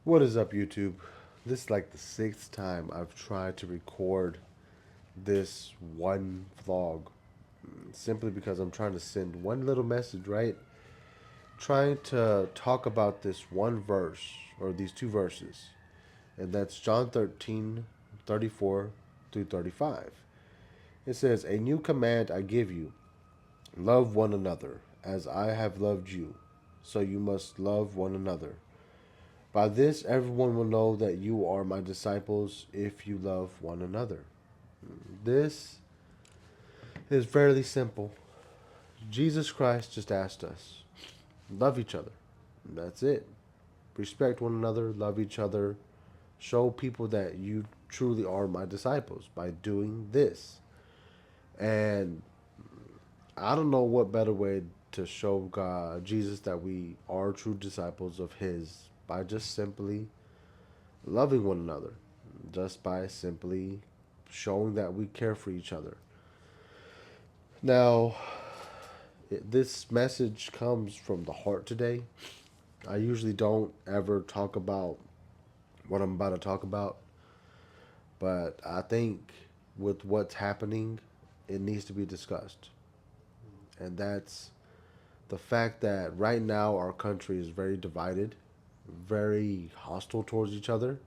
What is up, YouTube? This is like the sixth time I've tried to record this one vlog simply because I'm trying to send one little message, right? Trying to talk about this one verse or these two verses, and that's John 13, 34 through 35. It says, "A new command I give you, love one another as I have loved you, so you must love one another. By this, everyone will know that you are my disciples if you love one another." This is fairly simple. Jesus Christ just asked us, love each other. That's it. Respect one another, love each other, show people that you truly are my disciples by doing this. And I don't know what better way to show God, Jesus, that we are true disciples of His by just simply loving one another, just by simply showing that we care for each other. Now, this message comes from the heart today. I usually don't ever talk about what I'm about to talk about, but I think with what's happening, it needs to be discussed. And that's the fact that right now our country is very divided, very hostile towards each other,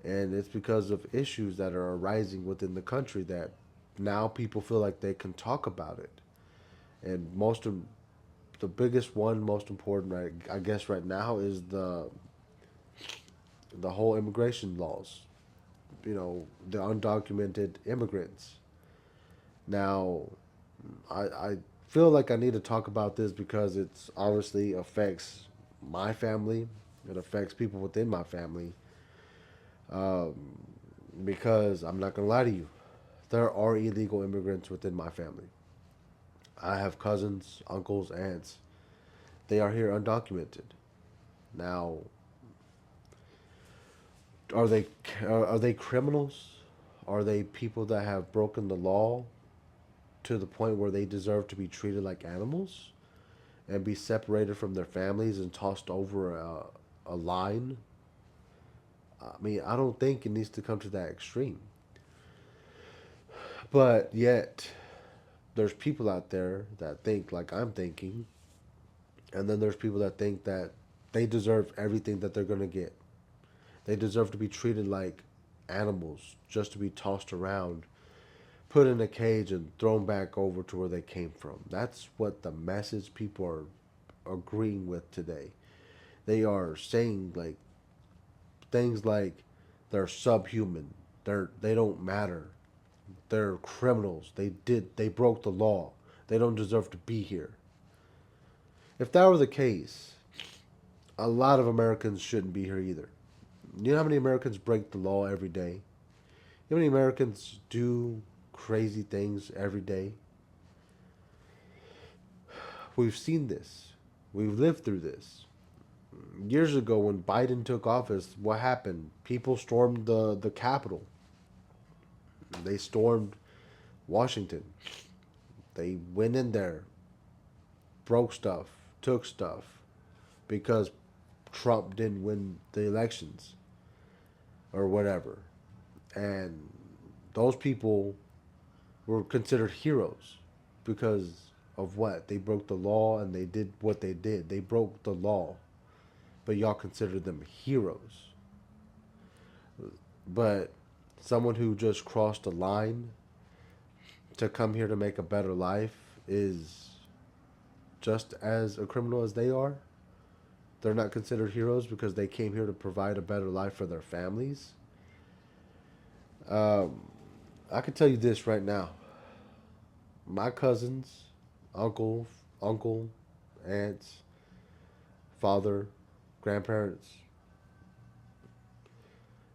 and it's because of issues that are arising within the country that now people feel like they can talk about it. And the biggest one, most important, right, I guess right now is the whole immigration laws. You know, the undocumented immigrants. Now, I feel like I need to talk about this because it's obviously affects my family. It affects people within my family. Um, because I'm not gonna lie to you, there are illegal immigrants within my family. I have cousins, uncles, aunts. They are here undocumented. Now, are they are they criminals? Are they people that have broken the law to the point where they deserve to be treated like animals and be separated from their families and tossed over a line? I mean, I don't think it needs to come to that extreme. But yet, there's people out there that think like I'm thinking, and then there's people that think that they deserve everything that they're going to get. They deserve to be treated like animals, just to be tossed around, put in a cage, and thrown back over to where they came from. That's what the message people are agreeing with today. They are saying like things like they're subhuman, they don't matter, they're criminals, they broke the law, they don't deserve to be here. If that were the case, a lot of Americans shouldn't be here either. You know how many Americans break the law every day? You know how many Americans do crazy things every day? We've seen this. We've lived through this. Years ago, when Biden took office, what happened? People stormed the Capitol. They stormed Washington. They went in there, broke stuff, took stuff, because Trump didn't win the elections or whatever. And those people were considered heroes because of what? They broke the law and they did what they did. They broke the law, but y'all considered them heroes. But someone who just crossed a line to come here to make a better life is just as a criminal as they are. They're not considered heroes because they came here to provide a better life for their families. Um, I can tell you this right now. My cousins, uncle, uncle, aunts, father, grandparents,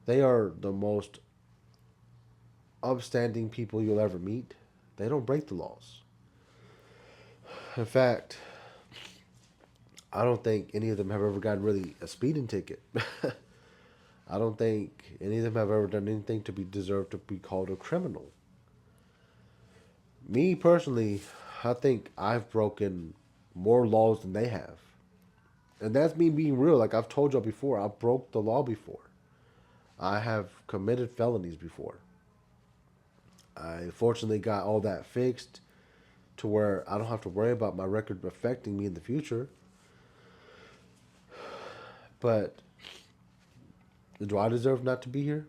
they are the most upstanding people you'll ever meet. They don't break the laws. In fact, I don't think any of them have ever gotten really a speeding ticket. I don't think any of them have ever done anything to be deserved to be called a criminal. Me personally, I think I've broken more laws than they have. And that's me being real. Like I've told y'all before, I broke the law before. I have committed felonies before. I fortunately got all that fixed to where I don't have to worry about my record affecting me in the future. But do I deserve not to be here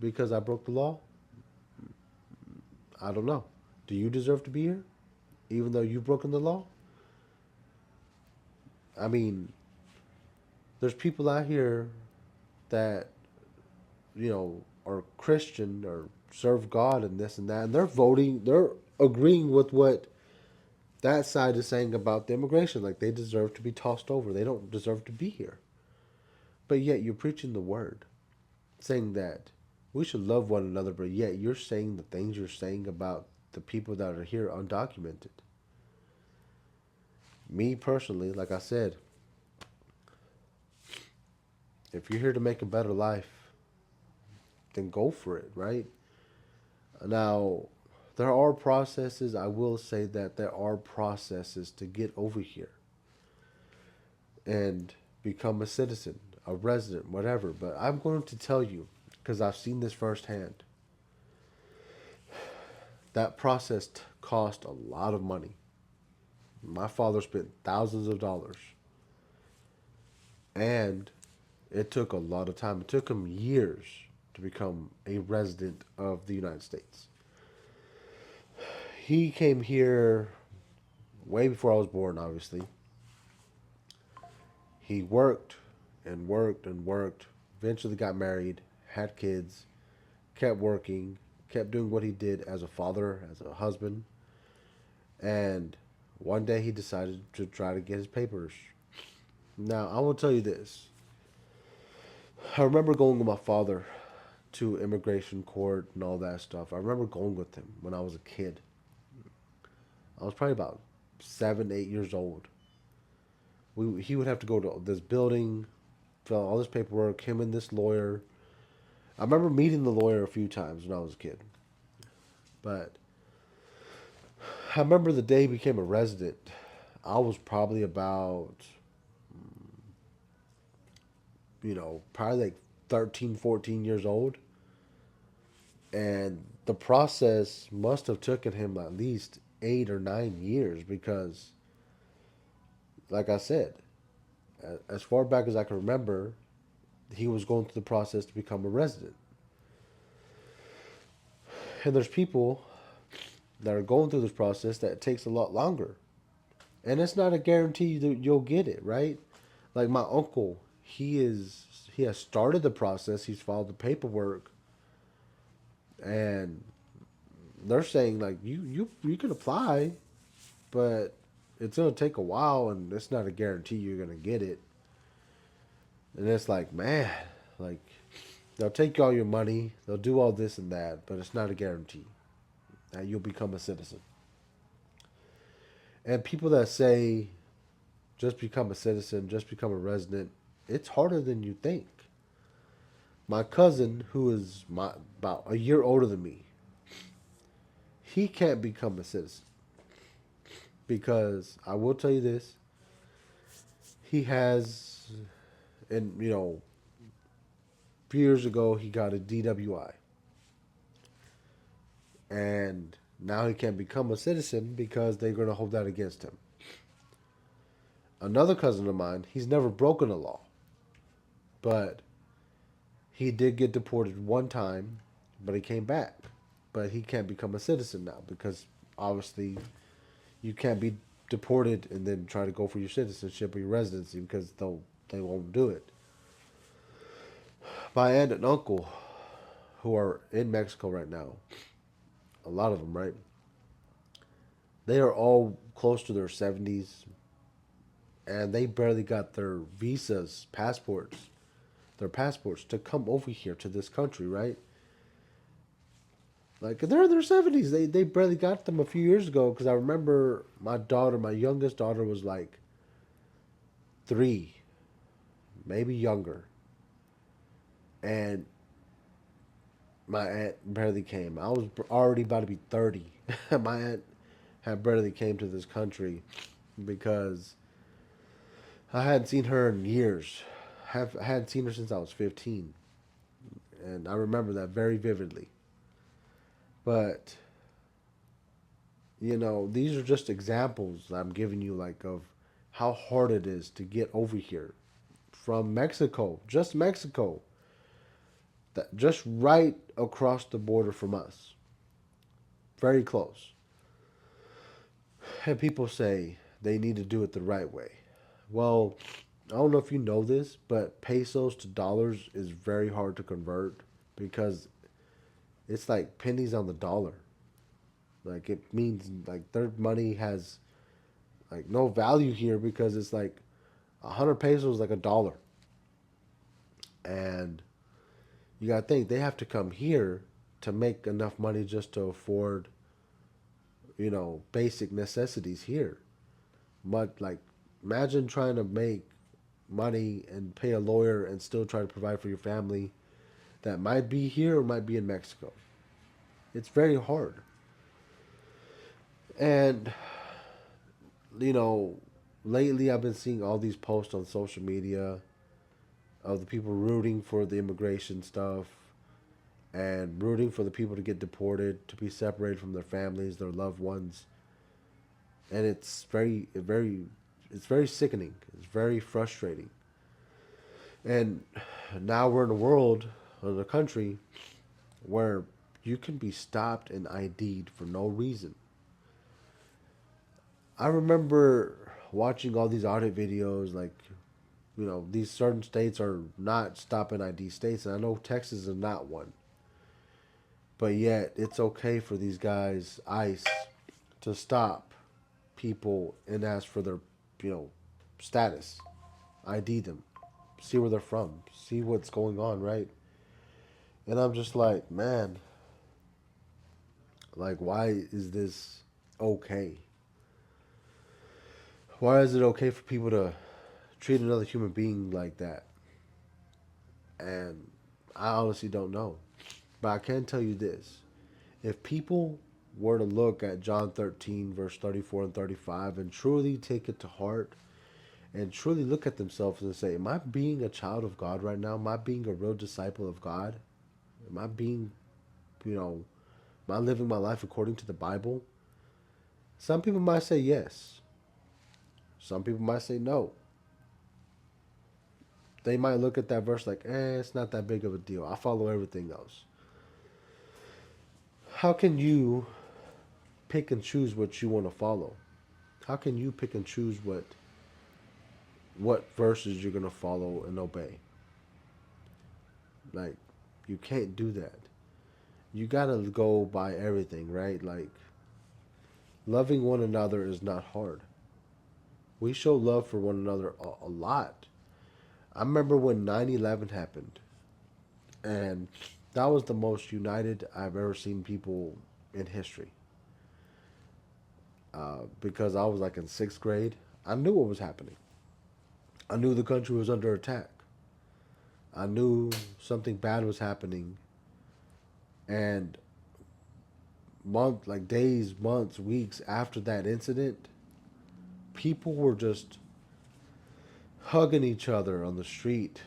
because I broke the law? I don't know. Do you deserve to be here even though you've broken the law? I mean, there's people out here that, are Christian or serve God and this and that, and they're agreeing with what that side is saying about the immigration. Like they deserve to be tossed over. They don't deserve to be here. But yet you're preaching the word, saying that we should love one another, but yet you're saying the things you're saying about the people that are here undocumented. Me personally, like I said, if you're here to make a better life, then go for it, right? Now, there are processes, I will say that there are processes to get over here and become a citizen, a resident, whatever. But I'm going to tell you, because I've seen this firsthand, that process cost a lot of money. My father spent thousands of dollars, and it took a lot of time. It took him years to become a resident of the United States. He came here way before I was born, obviously. He worked and worked and worked, eventually got married, had kids, kept working, kept doing what he did as a father, as a husband, and one day he decided to try to get his papers. Now, I will tell you this. I remember going with my father to immigration court and all that stuff. I remember going with him when I was a kid. I was probably about 7, 8 years old. He would have to go to this building, fill out all this paperwork, him and this lawyer. I remember meeting the lawyer a few times when I was a kid. But I remember the day he became a resident. I was probably about, probably like 13, 14 years old. And the process must have taken him at least 8 or 9 years because, like I said, as far back as I can remember, he was going through the process to become a resident. And there's people that are going through this process that it takes a lot longer. And it's not a guarantee that you'll get it, right? Like my uncle, he has started the process, he's filed the paperwork, and they're saying like you can apply, but it's gonna take a while and it's not a guarantee you're gonna get it. And it's like, man, like they'll take all your money, they'll do all this and that, but it's not a guarantee that you'll become a citizen. And people that say just become a citizen, just become a resident, it's harder than you think. My cousin, who is about a year older than me, he can't become a citizen because I will tell you this: he has, and a few years ago he got a DWI, and now he can't become a citizen because they're going to hold that against him. Another cousin of mine, he's never broken a law, but he did get deported one time, but he came back. But he can't become a citizen now because obviously you can't be deported and then try to go for your citizenship or your residency because they won't do it. My aunt and uncle, who are in Mexico right now, a lot of them, right? They are all close to their 70s, and they barely got their passports to come over here to this country, right? Like they're in their 70s. They barely got them a few years ago because I remember my youngest daughter was like 3, maybe younger, and my aunt barely came. I was already about to be 30. My aunt had barely came to this country because I hadn't seen her in years. I hadn't seen her since I was 15, and I remember that very vividly. But these are just examples I'm giving you, like, of how hard it is to get over here from Mexico, just Mexico, that just right across the border from us, very close. And people say they need to do it the right way. Well, I don't know if you know this, but pesos to dollars is very hard to convert because it's like pennies on the dollar. Like, it means like their money has like no value here because it's like 100 pesos like a dollar. And you gotta think they have to come here to make enough money just to afford, basic necessities here. But like, imagine trying to make money and pay a lawyer and still try to provide for your family that might be here or might be in Mexico. It's very hard. And, you know, lately I've been seeing all these posts on social media of the people rooting for the immigration stuff and rooting for the people to get deported, to be separated from their families, their loved ones. And it's very sickening. It's very frustrating. And now we're in a world, in a country, where you can be stopped and ID'd for no reason. I remember watching all these audit videos, like, these certain states are not stop and ID states, and I know Texas is not one. But yet, it's okay for these guys, ICE, to stop people and ask for their, you know, status, ID them, see where they're from, see what's going on, right? And I'm just like, man, like, why is this okay? Why is it okay for people to treat another human being like that? And I honestly don't know. But I can tell you this. If people were to look at John 13, verse 34 and 35, and truly take it to heart, and truly look at themselves and say, am I being a child of God right now? Am I being a real disciple of God? Am I being, you know, am I living my life according to the Bible? Some people might say yes. Some people might say no. They might look at that verse like, it's not that big of a deal. I follow everything else. How can you pick and choose what you want to follow? How can you pick and choose what verses you're going to follow and obey? Like, you can't do that. You got to go by everything, right? Like, loving one another is not hard. We show love for one another a lot. I remember when 9/11 happened, and that was the most united I've ever seen people in history. Because I was like in sixth grade, I knew what was happening. I knew the country was under attack. I knew something bad was happening, and like days, months, weeks after that incident, people were just hugging each other on the street,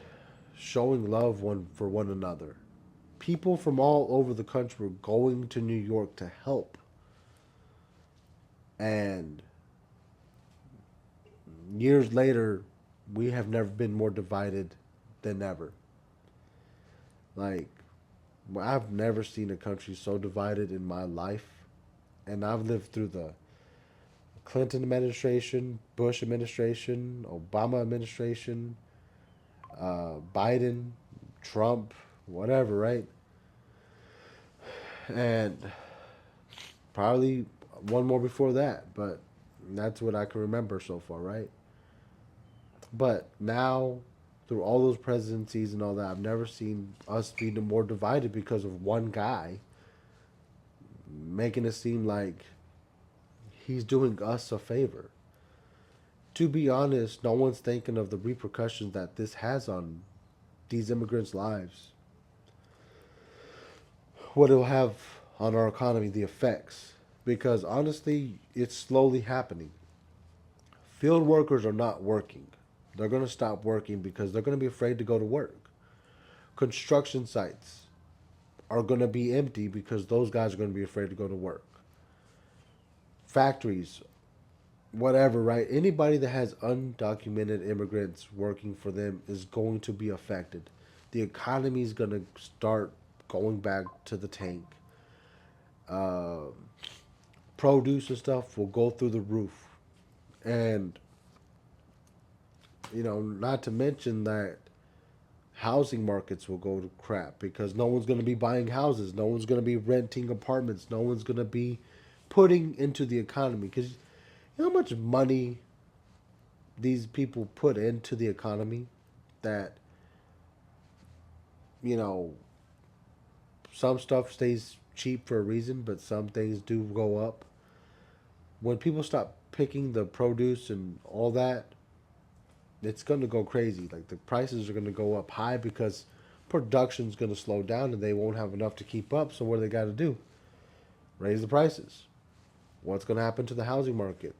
showing love one for one another. People from all over the country were going to New York to help. And years later, we have never been more divided than ever. Like, I've never seen a country so divided in my life. And I've lived through the Clinton administration, Bush administration, Obama administration, Biden, Trump, whatever, right? And probably one more before that, but that's what I can remember so far, right? But now, through all those presidencies and all that, I've never seen us be more divided because of one guy making it seem like he's doing us a favor. To be honest, no one's thinking of the repercussions that this has on these immigrants' lives. What it'll have on our economy, the effects. Because honestly, it's slowly happening. Field workers are not working. They're going to stop working because they're going to be afraid to go to work. Construction sites are going to be empty because those guys are going to be afraid to go to work. Factories, whatever, right? Anybody that has undocumented immigrants working for them is going to be affected. The economy is going to start going back to the tank. Uh, Produce and stuff will go through the roof. And, not to mention that housing markets will go to crap because no one's going to be buying houses. No one's going to be renting apartments. No one's going to be putting into the economy because you know how much money these people put into the economy that, you know, some stuff stays cheap for a reason, but some things do go up. When people stop picking the produce and all that, it's going to go crazy. Like the prices are going to go up high because production's going to slow down and they won't have enough to keep up. So what do they got to do? Raise the prices. What's going to happen to the housing market?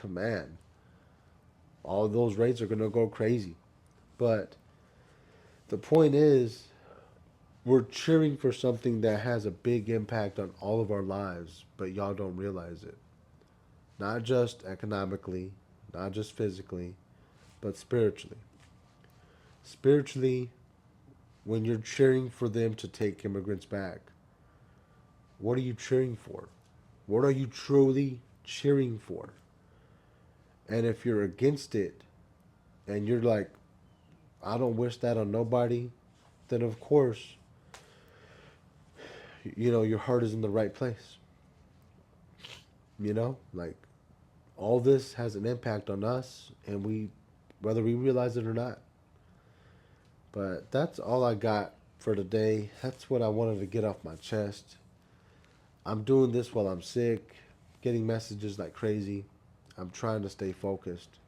Man, all those rates are going to go crazy. But the point is, we're cheering for something that has a big impact on all of our lives, but y'all don't realize it. Not just economically, not just physically, but spiritually. Spiritually, when you're cheering for them to take immigrants back, what are you cheering for? What are you truly cheering for? And if you're against it and you're like, I don't wish that on nobody, then of course, your heart is in the right place. Like all this has an impact on us and whether we realize it or not. But that's all I got for today. That's what I wanted to get off my chest. I'm doing this while I'm sick, getting messages like crazy. I'm trying to stay focused.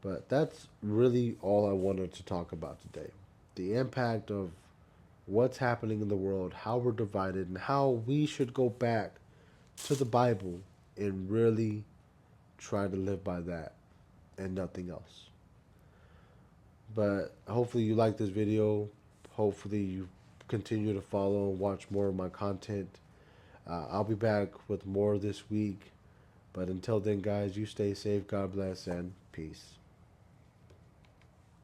But that's really all I wanted to talk about today. The impact of what's happening in the world, how we're divided, and how we should go back to the Bible and really try to live by that and nothing else. But hopefully you like this video. Hopefully you continue to follow and watch more of my content. I'll be back with more this week. But until then, guys, you stay safe. God bless and peace.